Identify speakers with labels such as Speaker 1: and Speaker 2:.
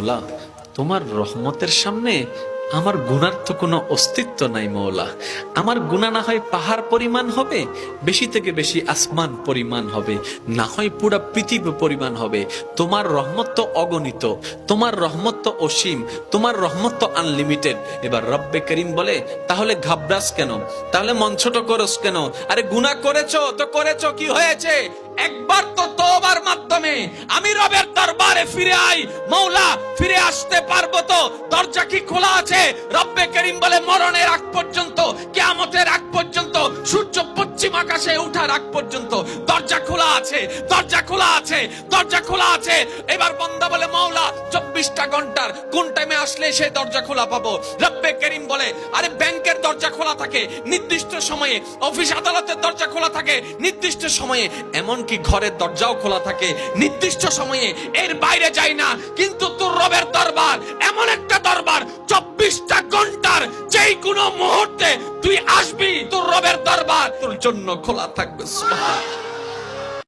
Speaker 1: মৌলা, তোমার রহমতের সামনে আমার গুনার তো কোনো অস্তিত্ব নাই মৌলা। আমার গুনাহ না হয় পাহাড় পরিমাণ হবে, বেশি থেকে বেশি আসমান পরিমাণ হবে, না হয় পুরা পৃথিবী পরিমাণ হবে। তোমার রহমত তো অগণিত, তোমার রহমত তো অসীম, তোমার রহমত তো আনলিমিটেড। এবার রব্বে করিম বলে, তাহলে ঘাবড়াস কেন, তাহলে মন ছোট করস কেন? আরে গুনাহ করেছো তো করেছো, কি হয়েছে? একবার তো তওবার মাধ্যমে আমি রবের দরবারে ফিরে আই। মৌলা, ফিরে আসতে পারবো তো? দরজা কি খোলা আছে? রব্বে করিম বলে, মরণের আগ পর্যন্ত, কিয়ামতের আগ পর্যন্ত, সূর্য পশ্চিম আকাশে ওঠার আগ পর্যন্ত দরজা খোলা আছে, দরজা খোলা আছে, দরজা খোলা আছে। এবার বান্দা বলে, মৌলা 24টা ঘন্টার কোন টাইমে আসলে সেই দরজা খোলা পাবো? রব্বে করিম বলে, আরে ব্যাংকের দরজা খোলা থাকে নির্দিষ্ট সময়ে, অফিস আদালতের দরজা খোলা থাকে নির্দিষ্ট সময়ে, এমনকি ঘরের দরজাও খোলা থাকে নির্দিষ্ট সময়ে, এর বাইরে যাই না। কিন্তু তোর রবের দরবার এমন একটা দরবার, 24টা ঘন্টার যেই কোনো মুহূর্তে তুই আসবি, তোর রবের দরবার তোর জন্য খোলা থাকবে। সুবহানাল্লাহ।